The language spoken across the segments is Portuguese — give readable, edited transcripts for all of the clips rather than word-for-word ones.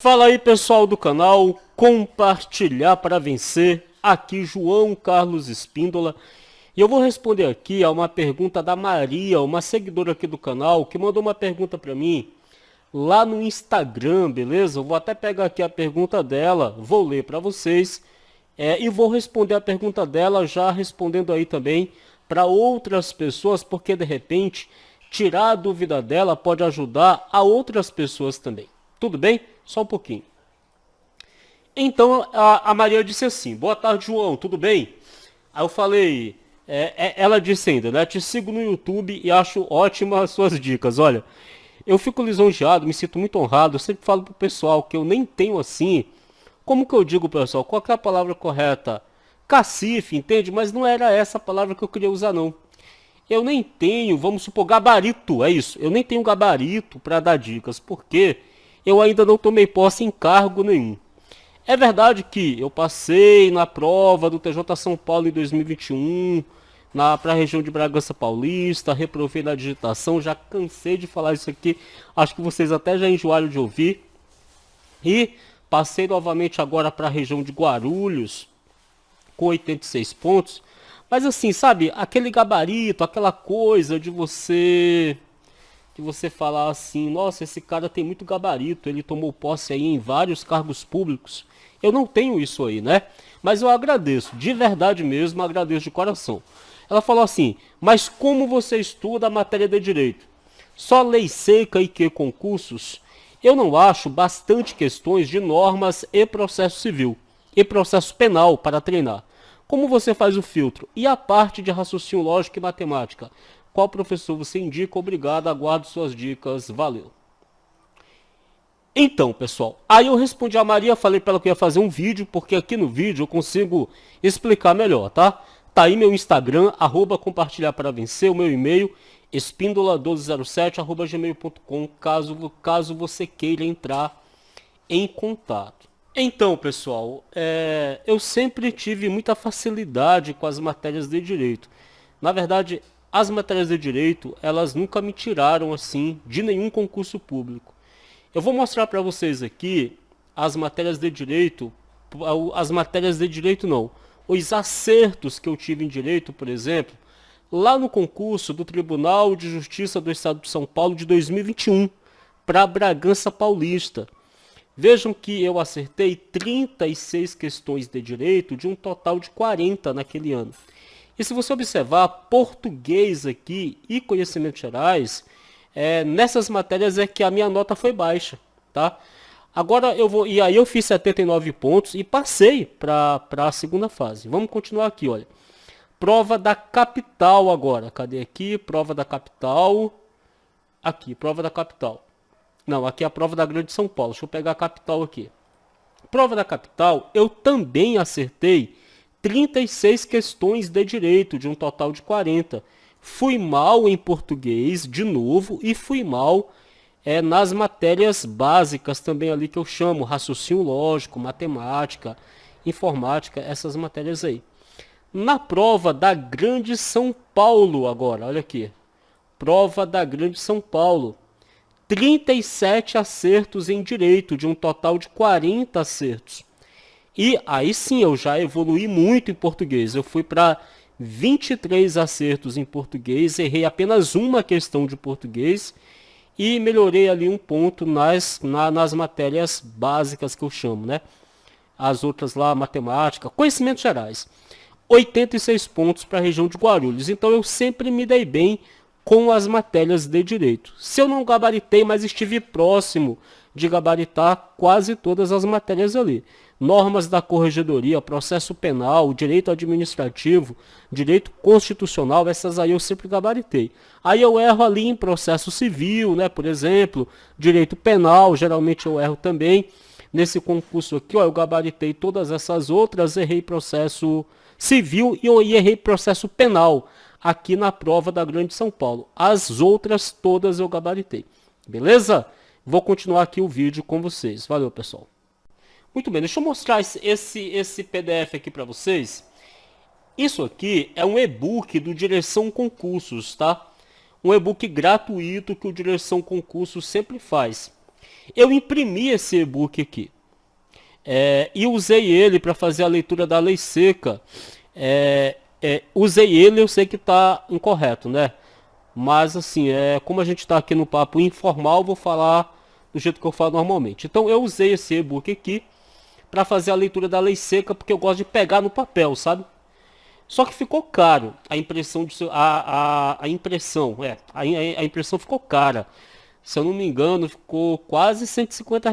Fala aí, pessoal do canal Compartilhar para Vencer, aqui João Carlos Espíndola, e eu vou responder aqui a uma pergunta da Maria, uma seguidora aqui do canal, que mandou uma pergunta para mim lá no Instagram, beleza? Eu vou até pegar aqui a pergunta dela, vou ler para vocês, e vou responder a pergunta dela já respondendo aí também para outras pessoas, porque de repente tirar a dúvida dela pode ajudar a outras pessoas também. Tudo bem? Só um pouquinho. Então a Maria disse assim: boa tarde, João, tudo bem? Aí eu falei, ela disse ainda, né? Te sigo no YouTube e acho ótimas as suas dicas. Olha, eu fico lisonjeado, me sinto muito honrado. Eu sempre falo pro pessoal que eu nem tenho assim. Como que eu digo, pessoal? Qual que é a palavra correta? Cacife, entende? Mas não era essa a palavra que eu queria usar, não. Eu nem tenho, vamos supor, gabarito, é isso. Eu nem tenho gabarito para dar dicas, porque eu ainda não tomei posse em cargo nenhum. É verdade que eu passei na prova do TJ São Paulo em 2021, para a região de Bragança Paulista, reprovei na digitação, já cansei de falar isso aqui, acho que vocês até já enjoaram de ouvir. E passei novamente agora para a região de Guarulhos, com 86 pontos. Mas assim, sabe, aquele gabarito, aquela coisa de você falar assim, nossa, esse cara tem muito gabarito, ele tomou posse aí em vários cargos públicos. Eu não tenho isso aí, né? Mas eu agradeço, de verdade mesmo, agradeço de coração. Ela falou assim, mas como você estuda a matéria de direito? Só lei seca e que concursos? Eu não acho bastante questões de normas e processo civil e processo penal para treinar. Como você faz o filtro? E a parte de raciocínio lógico e matemática? Qual professor você indica? Obrigado, aguardo suas dicas. Valeu. Então, pessoal, aí eu respondi a Maria, falei para ela que ia fazer um vídeo, porque aqui no vídeo eu consigo explicar melhor, tá? Tá aí meu Instagram, @compartilhar para vencer, o meu e-mail, espíndola1207@gmail.com, caso você queira entrar em contato. Então, pessoal, eu sempre tive muita facilidade com as matérias de direito. Na verdade, as matérias de direito, elas nunca me tiraram assim de nenhum concurso público. Eu vou mostrar para vocês aqui as matérias de direito, as matérias de direito não, os acertos que eu tive em direito, por exemplo, lá no concurso do Tribunal de Justiça do Estado de São Paulo de 2021, para Bragança Paulista. Vejam que eu acertei 36 questões de direito de um total de 40 naquele ano. E se você observar, português aqui e conhecimentos gerais, nessas matérias é que a minha nota foi baixa, tá? Agora e aí eu fiz 79 pontos e passei para a segunda fase. Vamos continuar aqui, olha. Prova da capital agora. Cadê aqui? Prova da capital. Aqui, prova da capital. Não, aqui é a prova da Grande São Paulo. Deixa eu pegar a capital aqui. Prova da capital, eu também acertei 36 questões de direito, de um total de 40. Fui mal em português, de novo, e fui mal nas matérias básicas também ali que eu chamo, raciocínio lógico, matemática, informática, essas matérias aí. Na prova da Grande São Paulo agora, olha aqui. Prova da Grande São Paulo. 37 acertos em direito, de um total de 40 acertos. E aí sim, eu já evolui muito em português. Eu fui para 23 acertos em português, errei apenas uma questão de português e melhorei ali um ponto nas matérias básicas que eu chamo, né? As outras lá, matemática, conhecimentos gerais. 86 pontos para a região de Guarulhos. Então eu sempre me dei bem com as matérias de direito. Se eu não gabaritei, mas estive próximo de gabaritar quase todas as matérias ali. Normas da corregedoria, processo penal, direito administrativo, direito constitucional, essas aí eu sempre gabaritei. Aí eu erro ali em processo civil, né, por exemplo, direito penal, geralmente eu erro também. Nesse concurso aqui, ó, eu gabaritei todas essas outras, errei processo civil e eu errei processo penal aqui na prova da Grande São Paulo. As outras todas eu gabaritei. Beleza? Vou continuar aqui o vídeo com vocês. Valeu, pessoal. Muito bem, deixa eu mostrar esse PDF aqui para vocês. Isso aqui é um e-book do Direção Concursos, tá? Um e-book gratuito que o Direção Concursos sempre faz. Eu imprimi esse e-book aqui. E usei ele para fazer a leitura da lei seca. Usei ele, eu sei que está incorreto, né? Mas assim, como a gente está aqui no papo informal, vou falar do jeito que eu falo normalmente. Então eu usei esse e-book aqui para fazer a leitura da lei seca, porque eu gosto de pegar no papel, sabe? Só que ficou caro a impressão a impressão, a impressão ficou cara. Se eu não me engano, ficou quase R$ 150,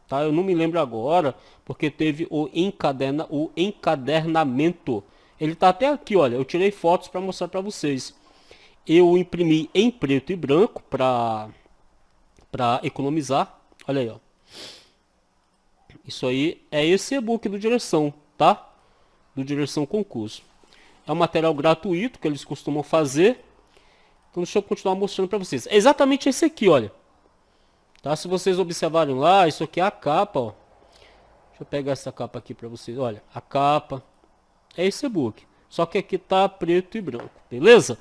tá? Eu não me lembro agora, porque teve o encadernamento. Ele tá até aqui, olha, eu tirei fotos para mostrar para vocês. Eu imprimi em preto e branco para economizar. Olha aí, ó. Isso aí é esse e-book do Direção, tá? Do Direção Concurso. É um material gratuito que eles costumam fazer. Então deixa eu continuar mostrando para vocês. É exatamente esse aqui, olha. Tá? Se vocês observarem lá, isso aqui é a capa, ó. Deixa eu pegar essa capa aqui para vocês. Olha, a capa é esse e-book. Só que aqui tá preto e branco, beleza?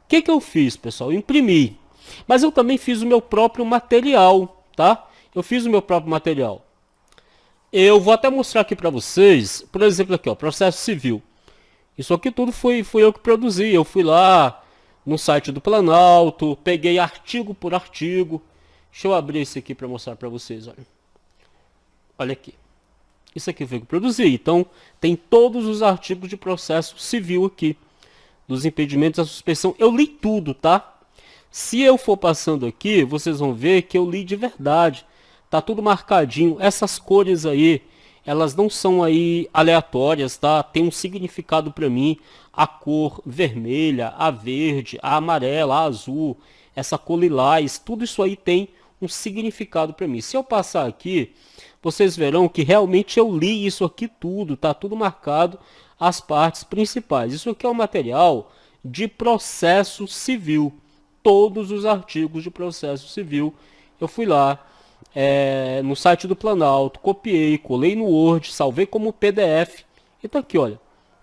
O que eu fiz, pessoal? Eu imprimi. Mas eu também fiz o meu próprio material, tá? Eu fiz o meu próprio material. Eu vou até mostrar aqui para vocês, por exemplo aqui, ó, processo civil. Isso aqui tudo fui eu que produzi. Eu fui lá no site do Planalto, peguei artigo por artigo. Deixa eu abrir esse aqui para mostrar para vocês, olha. Olha aqui. Isso aqui foi eu que produzi. Então, tem todos os artigos de processo civil aqui. Dos impedimentos à suspensão. Eu li tudo, tá? Se eu for passando aqui, vocês vão ver que eu li de verdade. Tá tudo marcadinho. Essas cores aí, elas não são aí aleatórias, tá? Tem um significado para mim. A cor vermelha, a verde, a amarela, a azul, essa cor lilás, tudo isso aí tem um significado para mim. Se eu passar aqui, vocês verão que realmente eu li isso aqui tudo, tá tudo marcado, as partes principais. Isso aqui é um material de processo civil. Todos os artigos de processo civil. Eu fui lá no site do Planalto, copiei, colei no Word, salvei como PDF. E tá aqui, olha,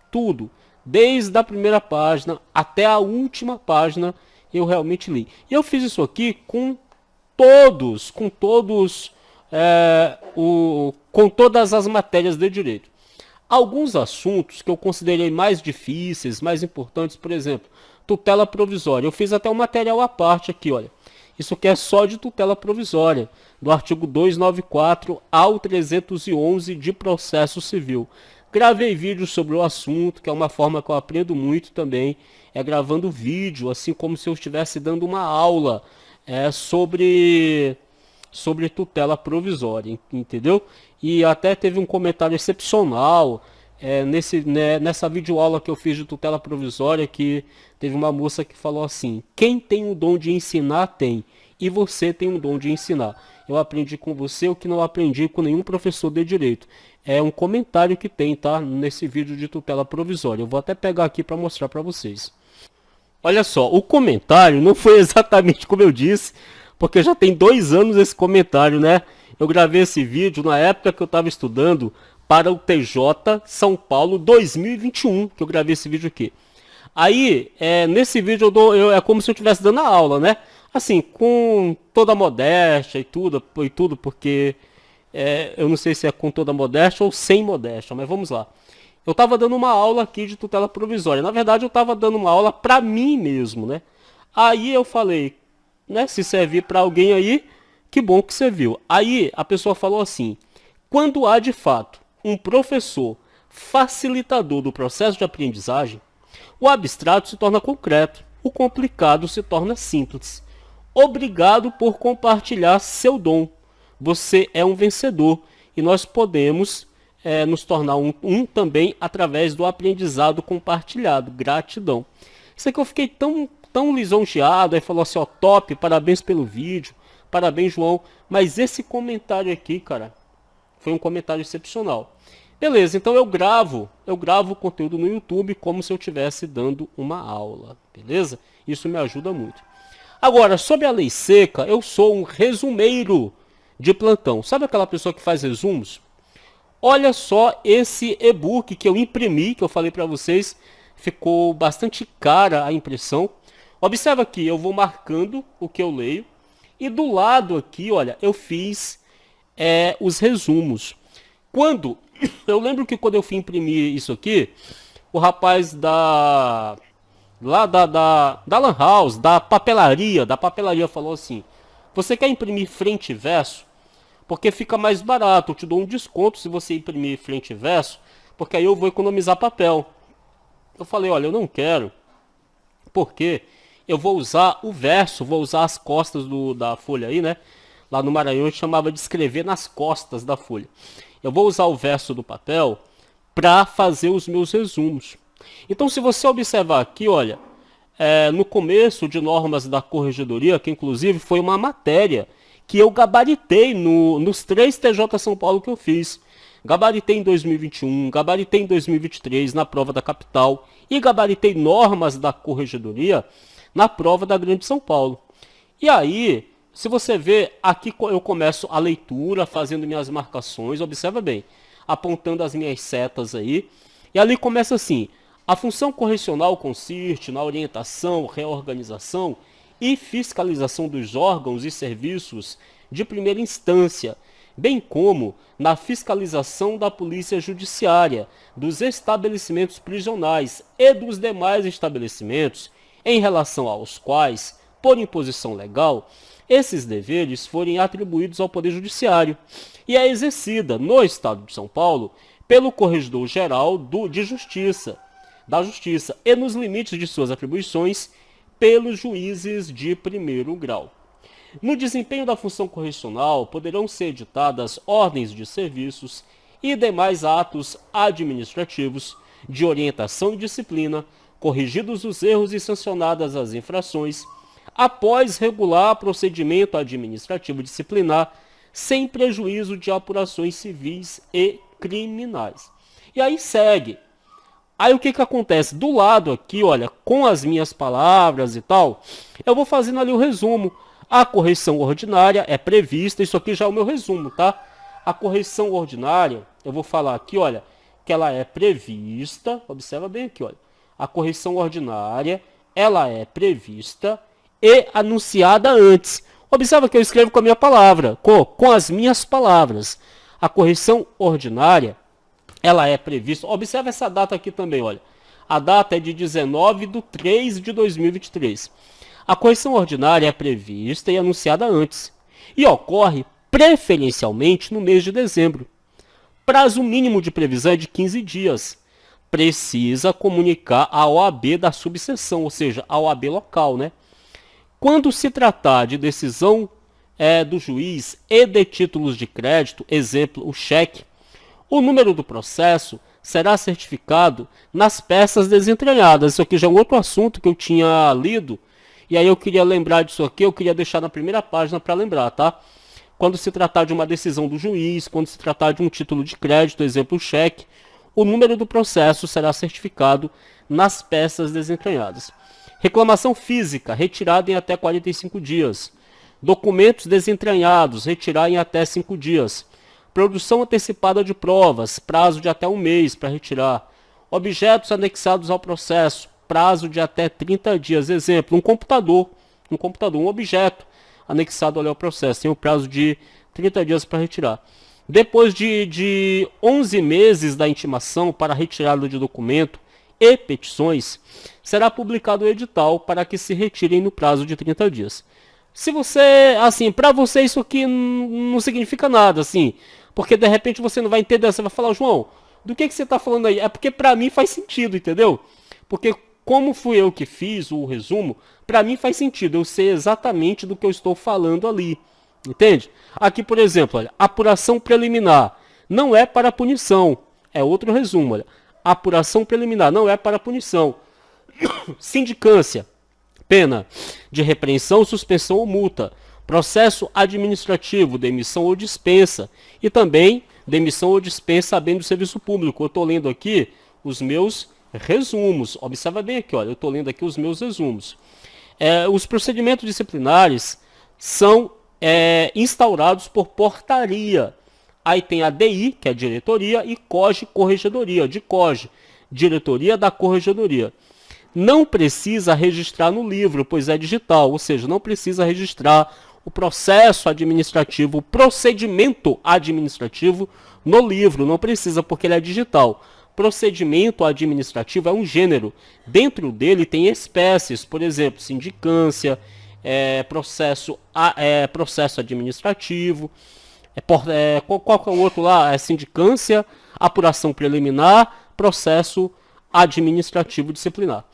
tudo. Desde a primeira página até a última página eu realmente li. E eu fiz isso aqui com todas as matérias de direito. Alguns assuntos que eu considerei mais difíceis, mais importantes, por exemplo, tutela provisória. Eu fiz até um material à parte aqui, olha. Isso aqui é só de tutela provisória, do artigo 294 ao 311 de processo civil. Gravei vídeo sobre o assunto, que é uma forma que eu aprendo muito também, é gravando vídeo, assim como se eu estivesse dando uma aula sobre tutela provisória, entendeu? E até teve um comentário excepcional nessa videoaula que eu fiz de tutela provisória, que teve uma moça que falou assim: quem tem o dom de ensinar tem, e você tem o dom de ensinar. Eu aprendi com você o que não aprendi com nenhum professor de direito. É um comentário que tem, tá? Nesse vídeo de tutela provisória. Eu vou até pegar aqui para mostrar para vocês. Olha só, o comentário não foi exatamente como eu disse, porque já tem 2 anos esse comentário, né? Eu gravei esse vídeo na época que eu estava estudando para o TJ São Paulo 2021, que eu gravei esse vídeo aqui. Aí, nesse vídeo é como se eu estivesse dando a aula, né? Assim, com toda a modéstia e tudo, porque eu não sei se é com toda a modéstia ou sem modéstia, mas vamos lá. Eu estava dando uma aula aqui de tutela provisória. Na verdade, eu estava dando uma aula para mim mesmo, né? Aí eu falei, né? Se servir para alguém aí, que bom que serviu. Aí a pessoa falou assim: quando há de fato um professor facilitador do processo de aprendizagem, o abstrato se torna concreto, o complicado se torna simples. Obrigado por compartilhar seu dom. Você é um vencedor e nós podemos nos tornar um também através do aprendizado compartilhado. Gratidão. Isso aqui eu fiquei tão lisonjeado. Aí falou assim: ó, top, parabéns pelo vídeo, parabéns, João. Mas esse comentário aqui, cara, foi um comentário excepcional. Beleza, então eu gravo o conteúdo no YouTube como se eu estivesse dando uma aula, beleza? Isso me ajuda muito. Agora, sobre a lei seca, eu sou um resumeiro de plantão. Sabe aquela pessoa que faz resumos? Olha só esse e-book que eu imprimi, que eu falei para vocês, ficou bastante cara a impressão. Observa aqui, eu vou marcando o que eu leio E do lado aqui, olha, eu fiz os resumos. Eu lembro que quando eu fui imprimir isso aqui, o rapaz da Lan House, da papelaria falou assim: você quer imprimir frente e verso? Porque fica mais barato, eu te dou um desconto se você imprimir frente e verso, porque aí eu vou economizar papel. Eu falei, olha, eu não quero, porque eu vou usar o verso, vou usar as costas da folha aí, né? Lá no Maranhão a gente chamava de escrever nas costas da folha. Eu vou usar o verso do papel para fazer os meus resumos. Então, se você observar aqui, olha, no começo de normas da corregedoria, que inclusive foi uma matéria que eu gabaritei nos 3 TJ São Paulo que eu fiz. Gabaritei em 2021, gabaritei em 2023 na prova da capital e gabaritei normas da corregedoria na prova da Grande São Paulo. E aí, se você vê, aqui eu começo a leitura, fazendo minhas marcações, observa bem, apontando as minhas setas aí, e ali começa assim: a função correcional consiste na orientação, reorganização e fiscalização dos órgãos e serviços de primeira instância, bem como na fiscalização da polícia judiciária, dos estabelecimentos prisionais e dos demais estabelecimentos em relação aos quais, por imposição legal, esses deveres forem atribuídos ao Poder Judiciário e é exercida no Estado de São Paulo pelo Corregedor-Geral da Justiça e nos limites de suas atribuições pelos juízes de primeiro grau. No desempenho da função correcional, poderão ser editadas ordens de serviços e demais atos administrativos de orientação e disciplina, corrigidos os erros e sancionadas as infrações, após regular procedimento administrativo disciplinar, sem prejuízo de apurações civis e criminais. E aí segue. Aí o que acontece? Do lado aqui, olha, com as minhas palavras e tal, eu vou fazendo ali o resumo. A correção ordinária é prevista, isso aqui já é o meu resumo, tá? A correção ordinária, eu vou falar aqui, olha, que ela é prevista, observa bem aqui, olha. A correção ordinária, ela é prevista e anunciada antes. Observa que eu escrevo com a minha palavra, com as minhas palavras. A correção ordinária, ela é prevista. Observa essa data aqui também, olha. A data é de 19/3/2023. A correção ordinária é prevista e anunciada antes e ocorre preferencialmente no mês de dezembro. Prazo mínimo de previsão é de 15 dias. Precisa comunicar à OAB da subseção, ou seja, a OAB local, né? Quando se tratar de decisão do juiz e de títulos de crédito, exemplo, o cheque, o número do processo será certificado nas peças desentranhadas. Isso aqui já é um outro assunto que eu tinha lido, e aí eu queria lembrar disso aqui, eu queria deixar na primeira página para lembrar, tá? Quando se tratar de uma decisão do juiz, quando se tratar de um título de crédito, exemplo, o cheque, o número do processo será certificado nas peças desentranhadas. Reclamação física, retirada em até 45 dias. Documentos desentranhados, retirar em até 5 dias. Produção antecipada de provas, prazo de até 1 mês para retirar. Objetos anexados ao processo, prazo de até 30 dias. Exemplo, um computador, um objeto anexado ao processo, tem um prazo de 30 dias para retirar. Depois de 11 meses da intimação para retirada de documento e petições, será publicado o edital para que se retirem no prazo de 30 dias. Se você, assim, para você isso aqui não significa nada, assim, porque de repente você não vai entender, você vai falar, João, do que você está falando aí? É porque para mim faz sentido, entendeu? Porque como fui eu que fiz o resumo, para mim faz sentido, eu sei exatamente do que eu estou falando ali, entende? Aqui, por exemplo, olha, apuração preliminar não é para punição, é outro resumo, olha, apuração preliminar não é para punição. Sindicância, pena de repreensão, suspensão ou multa. Processo administrativo, demissão ou dispensa. E também demissão ou dispensa bem do serviço público. Eu estou lendo aqui os meus resumos. Observa bem aqui, olha, eu estou lendo aqui os meus resumos. Os procedimentos disciplinares são instaurados por portaria. Aí tem a DI, que é a diretoria, e COGE, corregedoria, de COGE, diretoria da corregedoria. Não precisa registrar no livro, pois é digital, ou seja, não precisa registrar o processo administrativo, o procedimento administrativo no livro, não precisa porque ele é digital. Procedimento administrativo é um gênero. Dentro dele tem espécies, por exemplo, sindicância, processo administrativo, qual que é o outro lá? É sindicância, apuração preliminar, processo administrativo disciplinar.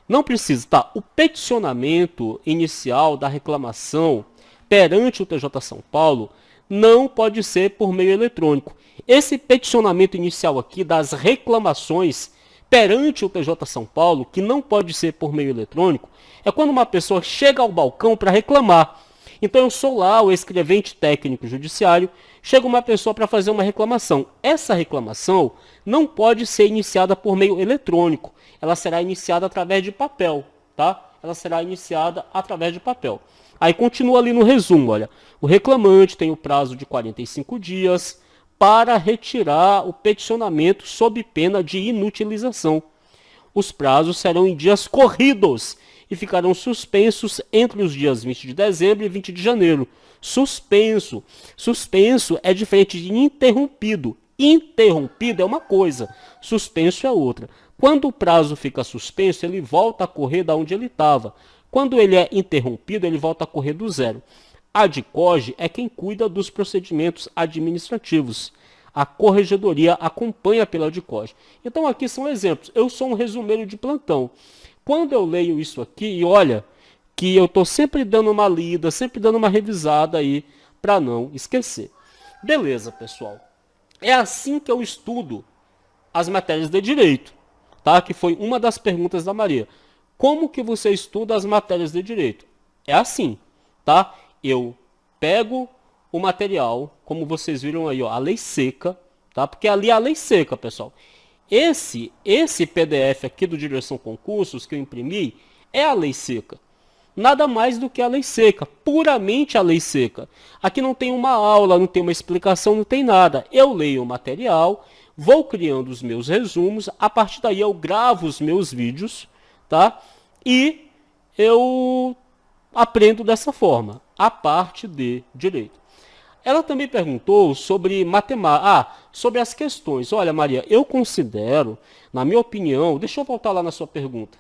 Não precisa, tá? O peticionamento inicial da reclamação perante o TJ São Paulo não pode ser por meio eletrônico. Esse peticionamento inicial aqui das reclamações perante o TJ São Paulo, que não pode ser por meio eletrônico, é quando uma pessoa chega ao balcão para reclamar. Então eu sou lá o escrevente técnico judiciário, chega uma pessoa para fazer uma reclamação. Essa reclamação não pode ser iniciada por meio eletrônico, ela será iniciada através de papel, tá? Ela será iniciada através de papel. Aí continua ali no resumo, olha, o reclamante tem o prazo de 45 dias para retirar o peticionamento sob pena de inutilização. Os prazos serão em dias corridos e ficarão suspensos entre os dias 20 de dezembro e 20 de janeiro. Suspenso. Suspenso é diferente de interrompido. Interrompido é uma coisa, suspenso é outra. Quando o prazo fica suspenso, ele volta a correr da onde ele estava. Quando ele é interrompido, ele volta a correr do zero. A DICOG é quem cuida dos procedimentos administrativos. A corregedoria acompanha pela DICOG. Então aqui são exemplos. Eu sou um resumeiro de plantão. Quando eu leio isso aqui, e olha, que eu estou sempre dando uma lida, sempre dando uma revisada aí, para não esquecer. Beleza, pessoal. É assim que eu estudo as matérias de direito, tá? Que foi uma das perguntas da Maria. Como que você estuda as matérias de direito? É assim, tá? Eu pego o material, como vocês viram aí, ó, a lei seca, tá? Porque ali é a lei seca, pessoal. Esse PDF aqui do Direção Concursos que eu imprimi é a lei seca. Nada mais do que a lei seca, puramente a lei seca. Aqui não tem uma aula, não tem uma explicação, não tem nada. Eu leio o material, vou criando os meus resumos, a partir daí eu gravo os meus vídeos, tá? E eu aprendo dessa forma, a parte de direito. Ela também perguntou sobre matemática, sobre as questões. Olha, Maria, eu considero, na minha opinião, deixa eu voltar lá na sua pergunta.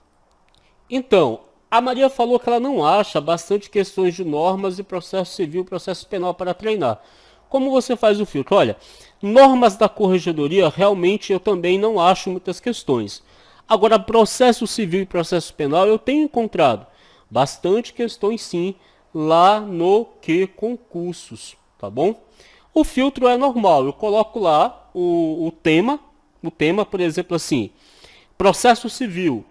Então, a Maria falou que ela não acha bastante questões de normas de processo civil e processo penal para treinar. Como você faz o filtro? Olha, normas da corregedoria, realmente eu também não acho muitas questões. Agora, processo civil e processo penal, eu tenho encontrado bastante questões sim, lá no que concursos, tá bom? O filtro é normal, eu coloco lá o tema, por exemplo, assim, processo civil,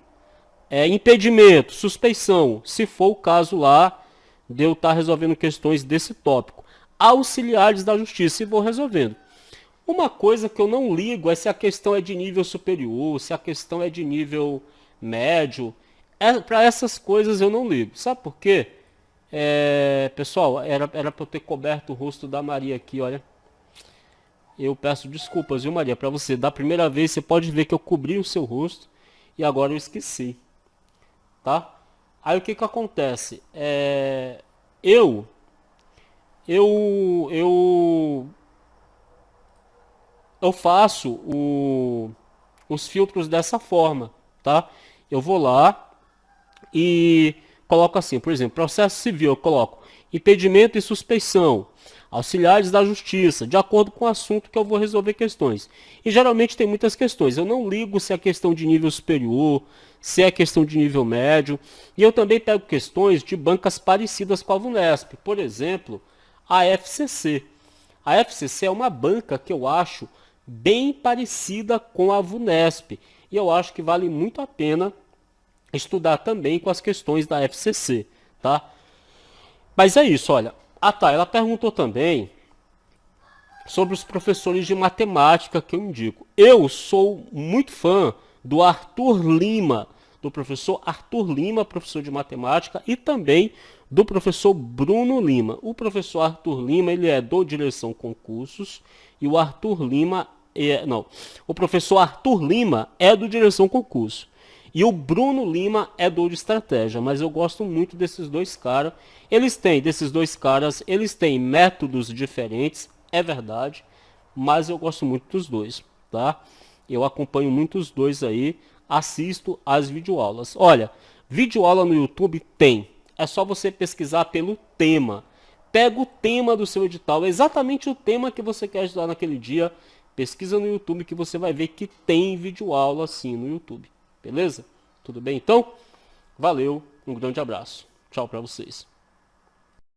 impedimento, suspeição, se for o caso lá de eu estar resolvendo questões desse tópico. Auxiliares da justiça, e vou resolvendo. Uma coisa que eu não ligo é se a questão é de nível superior, se a questão é de nível médio. Para essas coisas eu não ligo. Sabe por quê? Pessoal, era para eu ter coberto o rosto da Maria aqui, olha. Eu peço desculpas, viu, Maria? Para você, da primeira vez você pode ver que eu cobri o seu rosto e agora eu esqueci. Tá? Aí o que acontece? Eu faço os filtros dessa forma, tá? Eu vou lá e coloco assim, por exemplo, processo civil, eu coloco impedimento e suspeição, auxiliares da justiça, de acordo com o assunto que eu vou resolver questões. E geralmente tem muitas questões, eu não ligo se é questão de nível superior, se é questão de nível médio, e eu também pego questões de bancas parecidas com a VUNESP, por exemplo, a FCC. A FCC é uma banca que eu acho bem parecida com a VUNESP, e eu acho que vale muito a pena estudar também com as questões da FCC, tá? Mas é isso, olha. Ela perguntou também sobre os professores de matemática que eu indico. Eu sou muito fã do Arthur Lima, do professor Arthur Lima, professor de matemática, e também do professor Bruno Lima. O professor Arthur Lima, ele é do Direção Concursos, e o Arthur Lima o professor Arthur Lima é do Direção Concurso. E o Bruno Lima é do de estratégia, mas eu gosto muito desses dois caras. Desses dois caras, eles têm métodos diferentes, é verdade, mas eu gosto muito dos dois, tá? Eu acompanho muito os dois aí, assisto as videoaulas. Olha, videoaula no YouTube tem, é só você pesquisar pelo tema. Pega o tema do seu edital, exatamente o tema que você quer estudar naquele dia. Pesquisa no YouTube que você vai ver que tem videoaula assim no YouTube. Beleza? Tudo bem então? Valeu, um grande abraço. Tchau pra vocês.